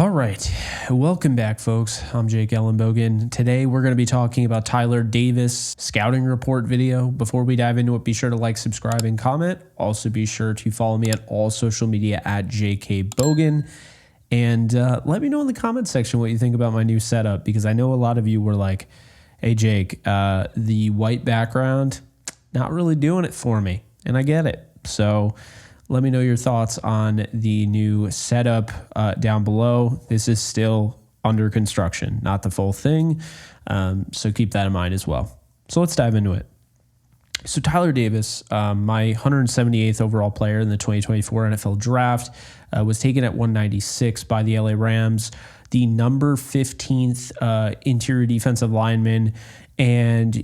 All right. Welcome back, folks. I'm Jake Ellenbogen. Today, we're going to be talking about Tyler Davis scouting report video. Before we dive into it, be sure to like, subscribe, and comment. Also, be sure to follow me at all social media at JKBogan. And let me know in the comment section what you think about my new setup, because I know a lot of you were like, hey, Jake, the white background, not really doing it for me. And I get it. So let me know your thoughts on the new setup down below. This is still under construction, not the full thing. So keep that in mind as well. So let's dive into it. So Tyler Davis, my 178th overall player in the 2024 NFL draft, was taken at 196 by the LA Rams, the number 15th interior defensive lineman, and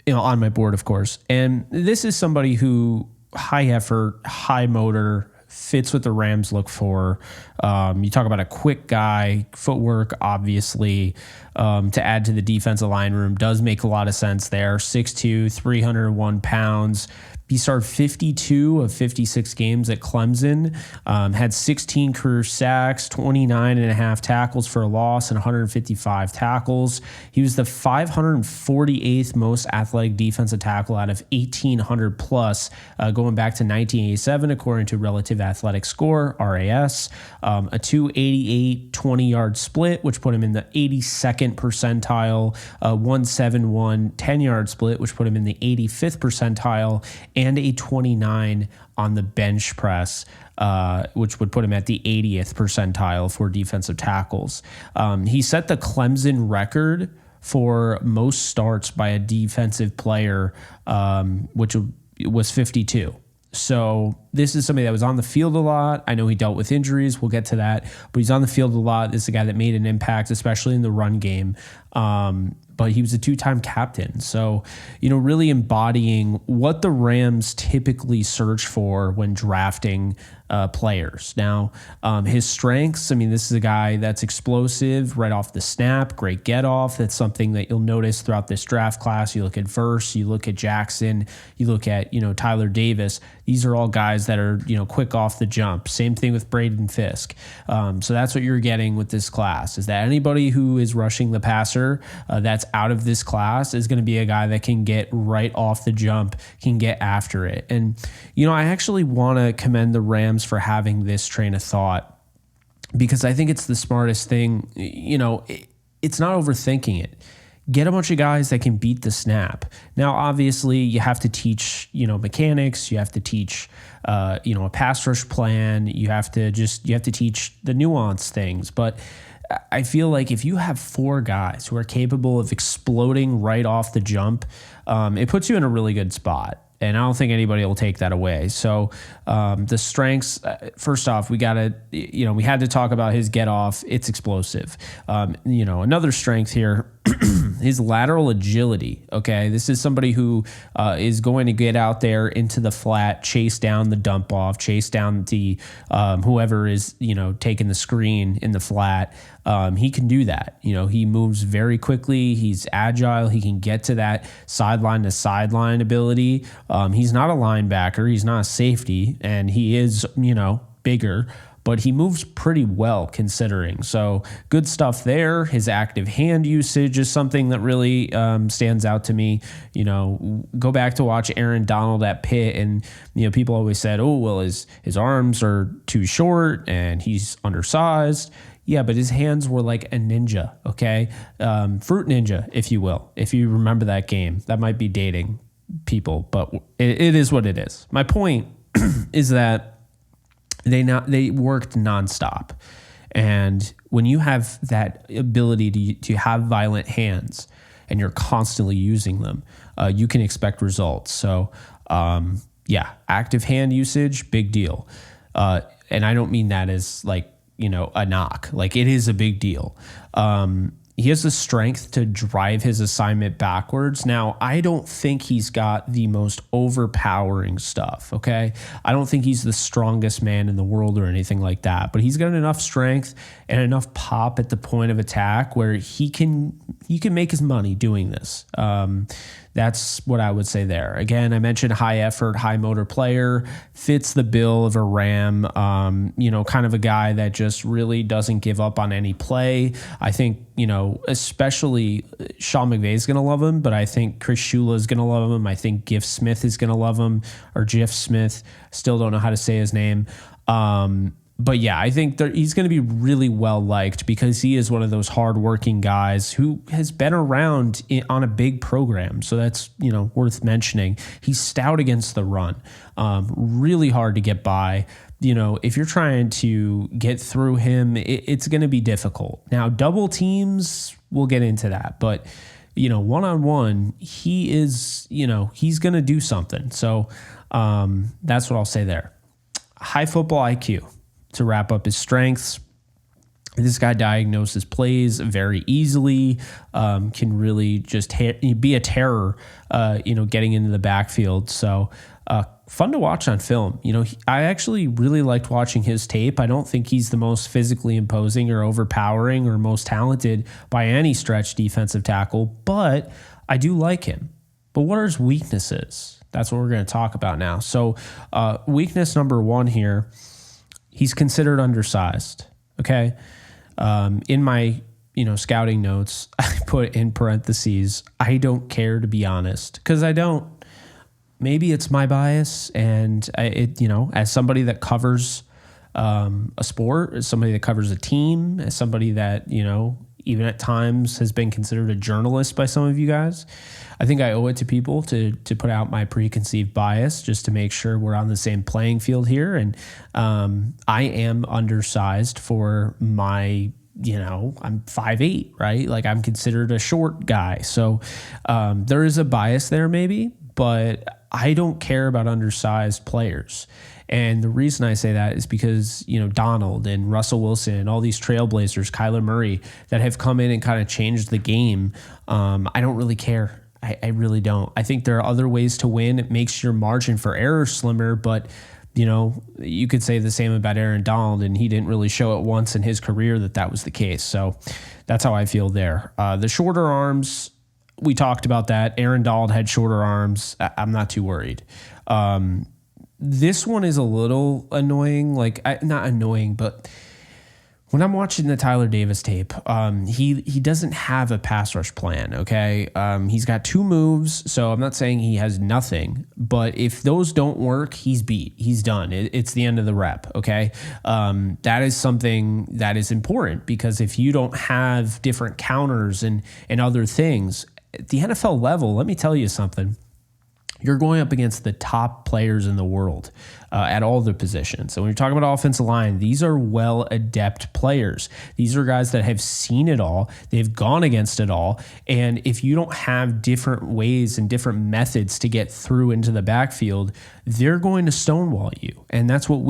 on my board, of course. And this is somebody who high effort, high motor, fits what the Rams look for. You talk about a quick guy, footwork, obviously, to add to the defensive line room does make a lot of sense there. 6'2", 301 pounds. He started 52 of 56 games at Clemson, had 16 career sacks, 29 and a half tackles for a loss, and 155 tackles. He was the 548th most athletic defensive tackle out of 1,800 plus, going back to 1987, according to Relative Athletic Score, RAS. A 288 20-yard split, which put him in the 82nd percentile, 171 10-yard split, which put him in the 85th percentile, and a 29 on the bench press, which would put him at the 80th percentile for defensive tackles. He set the Clemson record for most starts by a defensive player, which was 52. So this is somebody that was on the field a lot. I know he dealt with injuries. We'll get to that. But he's on the field a lot. This is a guy that made an impact, especially in the run game. But he was a two-time captain. So, really embodying what the Rams typically search for when drafting players. Now, his strengths, this is a guy that's explosive right off the snap, great get-off. That's something that you'll notice throughout this draft class. You look at Verse, you look at Jackson, you look at, Tyler Davis. These are all guys that are, quick off the jump. Same thing with Braden Fisk. So that's what you're getting with this class, is that anybody who is rushing the passer that's out of this class is going to be a guy that can get right off the jump, can get after it. And, I actually want to commend the Rams for having this train of thought, because I think it's the smartest thing. It's not overthinking it. Get a bunch of guys that can beat the snap. Now, obviously, you have to teach, mechanics. You have to teach, a pass rush plan. You have to teach the nuance things. But I feel like if you have four guys who are capable of exploding right off the jump, it puts you in a really good spot. And I don't think anybody will take that away. So the strengths, first off, we had to talk about his get off. It's explosive. Another strength here, his lateral agility. Okay. This is somebody who is going to get out there into the flat, chase down the dump off, chase down the whoever is, taking the screen in the flat. He can do that. He moves very quickly. He's agile. He can get to that sideline to sideline ability. He's not a linebacker. He's not a safety, and he is, bigger, but he moves pretty well considering. So good stuff there. His active hand usage is something that really stands out to me. Go back to watch Aaron Donald at Pitt, and people always said, oh, well, his arms are too short and he's undersized. Yeah, but his hands were like a ninja, okay? Fruit Ninja, if you will, if you remember that game. That might be dating people, but it is what it is. My point is that they worked nonstop. And when you have that ability to have violent hands and you're constantly using them, you can expect results. So, active hand usage, big deal. And I don't mean that as like, a knock. Like, it is a big deal. He has the strength to drive his assignment backwards. Now, I don't think he's got the most overpowering stuff, okay? I don't think he's the strongest man in the world or anything like that, but he's got enough strength and enough pop at the point of attack where he can make his money doing this. That's what I would say there. Again, I mentioned high effort, high motor player, fits the bill of a Ram, kind of a guy that just really doesn't give up on any play. I think, especially Sean McVay is going to love him, but I think Chris Shula is going to love him. I think Giff Smith is going to love him, or Jiff Smith. Still don't know how to say his name. But yeah, I think he's going to be really well liked because he is one of those hardworking guys who has been around on a big program. So that's, worth mentioning. He's stout against the run, really hard to get by. If you're trying to get through him, it's going to be difficult. Now, double teams, we'll get into that. But, one-on-one, he is, he's going to do something. So that's what I'll say there. High football IQ. To wrap up his strengths, this guy diagnoses plays very easily, can really just be a terror, getting into the backfield. So fun to watch on film. I actually really liked watching his tape. I don't think he's the most physically imposing or overpowering or most talented by any stretch defensive tackle, but I do like him. But what are his weaknesses? That's what we're going to talk about now. So weakness number one here, he's considered undersized. Okay. In my, scouting notes, I put in parentheses, I don't care, to be honest, because I don't. Maybe it's my bias, and as somebody that covers a sport, as somebody that covers a team, as somebody that, even at times has been considered a journalist by some of you guys, I think I owe it to people to put out my preconceived bias just to make sure we're on the same playing field here. And I am undersized for my, I'm 5'8", right? Like, I'm considered a short guy. So there is a bias there maybe, but I don't care about undersized players. And the reason I say that is because, Donald and Russell Wilson and all these trailblazers, Kyler Murray, that have come in and kind of changed the game, I don't really care. I really don't. I think there are other ways to win. It makes your margin for error slimmer, but, you could say the same about Aaron Donald, and he didn't really show it once in his career that was the case. So that's how I feel there. The shorter arms, we talked about that. Aaron Donald had shorter arms. I'm not too worried. This one is a little annoying, not annoying, but when I'm watching the Tyler Davis tape, he doesn't have a pass rush plan, okay? He's got two moves, so I'm not saying he has nothing, but if those don't work, he's beat. He's done. It's the end of the rep, okay? That is something that is important, because if you don't have different counters and other things, at the NFL level, let me tell you something. You're going up against the top players in the world at all the positions. So when you're talking about offensive line, these are well adept players. These are guys that have seen it all. They've gone against it all. And if you don't have different ways and different methods to get through into the backfield, they're going to stonewall you. And that's what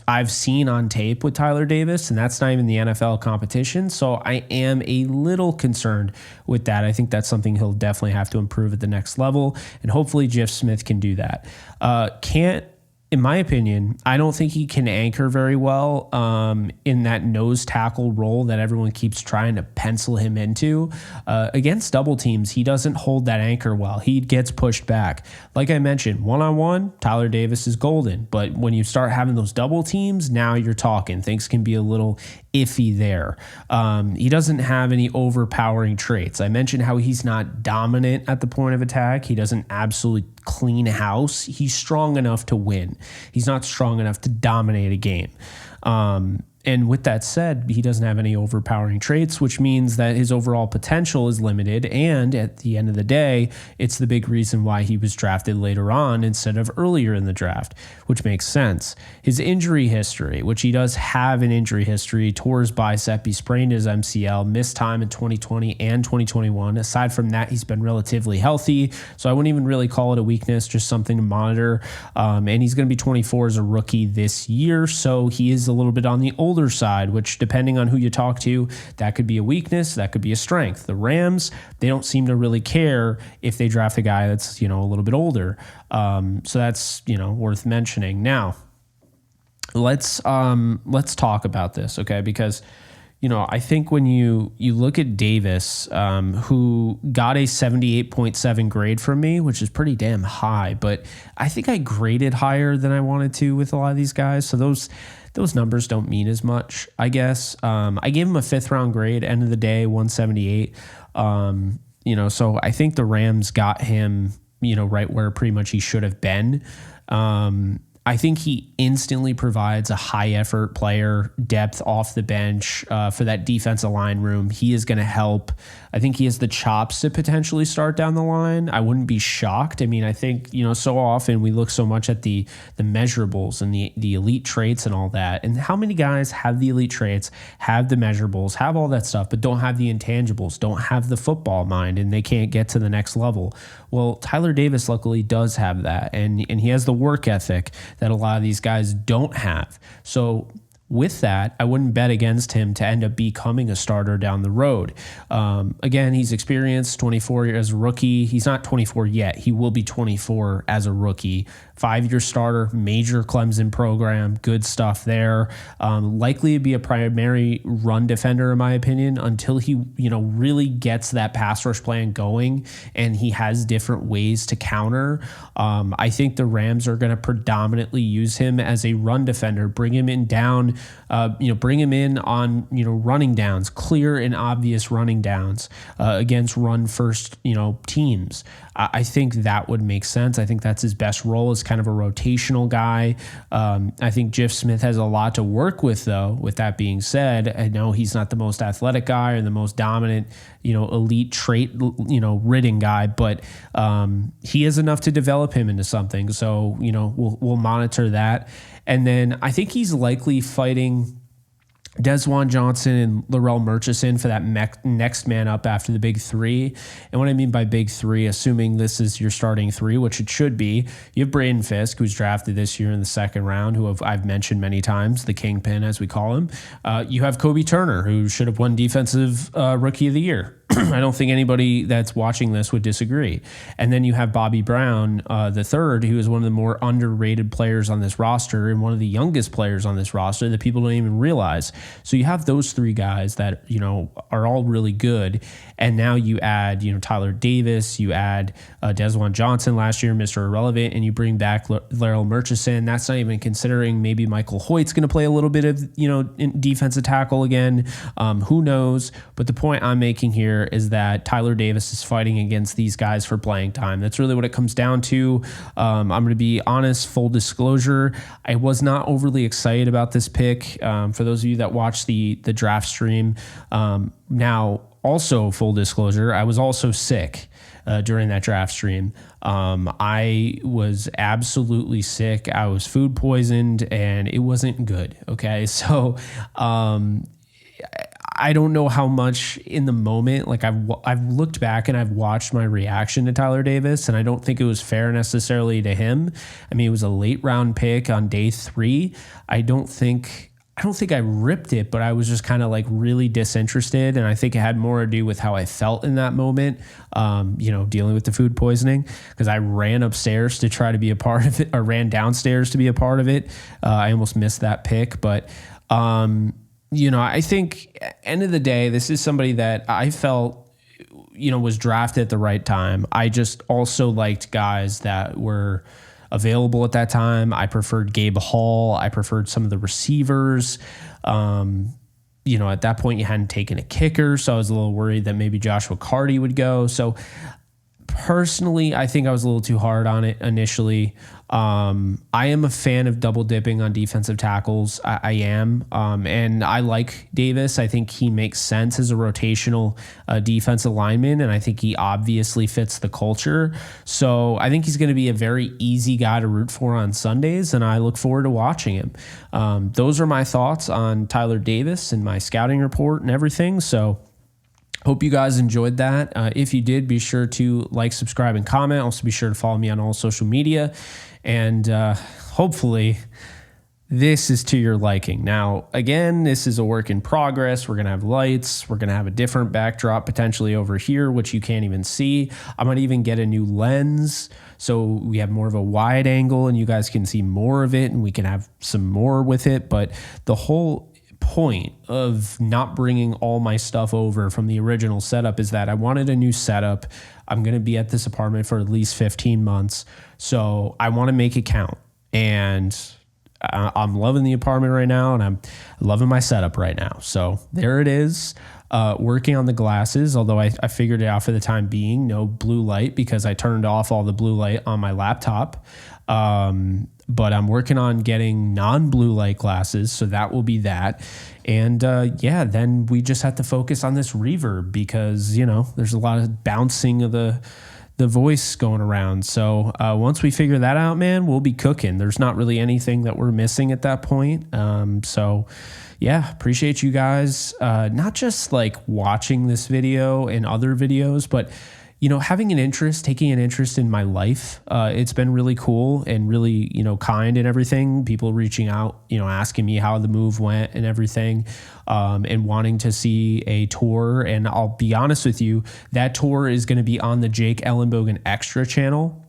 I've seen on tape with Tyler Davis, and that's not even the NFL competition. So I am a little concerned with that. I think that's something he'll definitely have to improve at the next level. And hopefully Jiff Smith can do that. In my opinion, I don't think he can anchor very well in that nose tackle role that everyone keeps trying to pencil him into. Against double teams, he doesn't hold that anchor well. He gets pushed back. Like I mentioned, one-on-one, Tyler Davis is golden. But when you start having those double teams, now you're talking. Things can be a little iffy there. He doesn't have any overpowering traits. I mentioned how he's not dominant at the point of attack. He doesn't absolutely clean house. He's strong enough to win. He's not strong enough to dominate a game. And with that said, he doesn't have any overpowering traits, which means that his overall potential is limited. And at the end of the day, it's the big reason why he was drafted later on instead of earlier in the draft, which makes sense. His injury history, which he does have an injury history, tore his bicep, he sprained his MCL, missed time in 2020 and 2021. Aside from that, he's been relatively healthy. So I wouldn't even really call it a weakness, just something to monitor. And he's going to be 24 as a rookie this year. So he is a little bit on the older side, which depending on who you talk to, that could be a weakness, that could be a strength. The Rams, they don't seem to really care if they draft a guy that's, a little bit older. So that's, worth mentioning. Now, let's talk about this, okay? Because, I think when you look at Davis, who got a 78.7 grade from me, which is pretty damn high, but I think I graded higher than I wanted to with a lot of these guys. So those numbers don't mean as much, I guess. I gave him a 5th round grade, end of the day, 178. So I think the Rams got him, right where pretty much he should have been. I think he instantly provides a high effort player, depth off the bench for that defensive line room. He is going to help. I think he has the chops to potentially start down the line. I wouldn't be shocked. I mean, I think, so often we look so much at the measurables and the elite traits and all that. And how many guys have the elite traits, have the measurables, have all that stuff, but don't have the intangibles, don't have the football mind, and they can't get to the next level. Well, Tyler Davis luckily does have that, and he has the work ethic that a lot of these guys don't have. So with that, I wouldn't bet against him to end up becoming a starter down the road. Again, he's experienced, 24 as a rookie. He's not 24 yet. He will be 24 as a rookie. 5-year starter, major Clemson program, good stuff there. Likely to be a primary run defender, in my opinion, until he, really gets that pass rush plan going and he has different ways to counter. I think the Rams are going to predominantly use him as a run defender, bring him in down, bring him in on, running downs, clear and obvious running downs against run first, teams. I think that would make sense. I think that's his best role as kind of a rotational guy. I think Jeff Smith has a lot to work with, though. With that being said, I know he's not the most athletic guy or the most dominant, elite trait, ridden guy, but he has enough to develop him into something. So, we'll monitor that. And then I think he's likely fighting Desjuan Johnson and Larrell Murchison for that next man up after the big three. And what I mean by big three, assuming this is your starting three, which it should be, you have Braden Fisk, who's drafted this year in the 2nd round, who I've mentioned many times, the kingpin, as we call him. You have Kobe Turner, who should have won Defensive Rookie of the Year. I don't think anybody that's watching this would disagree. And then you have Bobby Brown, the third, who is one of the more underrated players on this roster and one of the youngest players on this roster that people don't even realize. So you have those 3 guys that, are all really good. And now you add, Tyler Davis, you add Desjuan Johnson last year, Mr. Irrelevant, and you bring back Larrell Murchison. That's not even considering maybe Michael Hoyt's going to play a little bit of, in defensive tackle again. Who knows? But the point I'm making here is that Tyler Davis is fighting against these guys for playing time. That's really what it comes down to. I'm going to be honest, full disclosure. I was not overly excited about this pick. For those of you that watched the draft stream, now also full disclosure, I was also sick during that draft stream. I was absolutely sick. I was food poisoned and it wasn't good. Okay. So, I don't know how much in the moment, like I've looked back and I've watched my reaction to Tyler Davis, and I don't think it was fair necessarily to him. I mean, it was a late round pick on day 3. I don't think I ripped it, but I was just kind of like really disinterested. And I think it had more to do with how I felt in that moment, dealing with the food poisoning, because I ran upstairs to try to be a part of it, or ran downstairs to be a part of it. I almost missed that pick, but, I think end of the day, this is somebody that I felt, was drafted at the right time. I just also liked guys that were available at that time. I preferred Gabe Hall. I preferred some of the receivers. At that point you hadn't taken a kicker, so I was a little worried that maybe Joshua Carty would go. So personally, I think I was a little too hard on it initially. I am a fan of double dipping on defensive tackles. I am. And I like Davis. I think he makes sense as a rotational defensive lineman, and I think he obviously fits the culture. So I think he's going to be a very easy guy to root for on Sundays, and I look forward to watching him. Those are my thoughts on Tyler Davis and my scouting report and everything. So hope you guys enjoyed that. If you did, be sure to like, subscribe, and comment. Also be sure to follow me on all social media. And hopefully this is to your liking. Now, again, this is a work in progress. We're going to have lights. We're going to have a different backdrop potentially over here, which you can't even see. I might even get a new lens, so we have more of a wide angle and you guys can see more of it, and we can have some more with it. But the whole point of not bringing all my stuff over from the original setup is that I wanted a new setup. I'm going to be at this apartment for at least 15 months. So I want to make it count. And I'm loving the apartment right now, and I'm loving my setup right now. So there it is. Working on the glasses, although I figured it out for the time being, no blue light because I turned off all the blue light on my laptop. But I'm working on getting non-blue light glasses, so that will be that. And yeah, then we just have to focus on this reverb because, you know, there's a lot of bouncing of the voice going around. So once we figure that out, man, we'll be cooking. There's not really anything that we're missing at that point. So yeah, appreciate you guys, not just like watching this video and other videos, but you know, having an interest, taking an interest in my life. It's been really cool and really, you know, kind and everything. People reaching out, you know, asking me how the move went and everything, and wanting to see a tour. And I'll be honest with you, that tour is going to be on the Jake Ellenbogen Extra channel,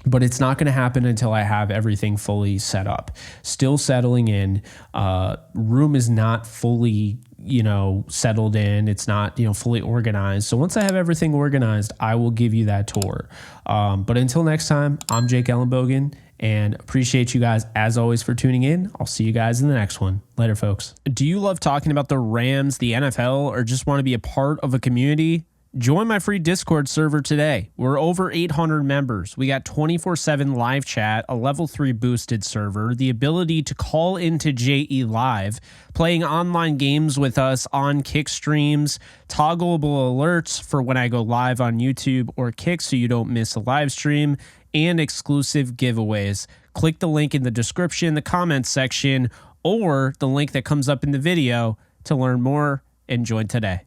but it's not going to happen until I have everything fully set up. Still settling in. Room is not fully, you know, settled in. It's not, you know, fully organized. So once I have everything organized, I will give you that tour. But until next time, I'm Jake Ellenbogen, and appreciate you guys as always for tuning in. I'll see you guys in the next one. Later, folks. Do you love talking about the Rams, the NFL, or just want to be a part of a community? Join my free Discord server today. We're over 800 members. We got 24/7 live chat, a level 3 boosted server, the ability to call into JE Live, playing online games with us on Kick streams, toggleable alerts for when I go live on YouTube or Kick so you don't miss a live stream, and exclusive giveaways. Click the link in the description, the comments section, or the link that comes up in the video to learn more and join today.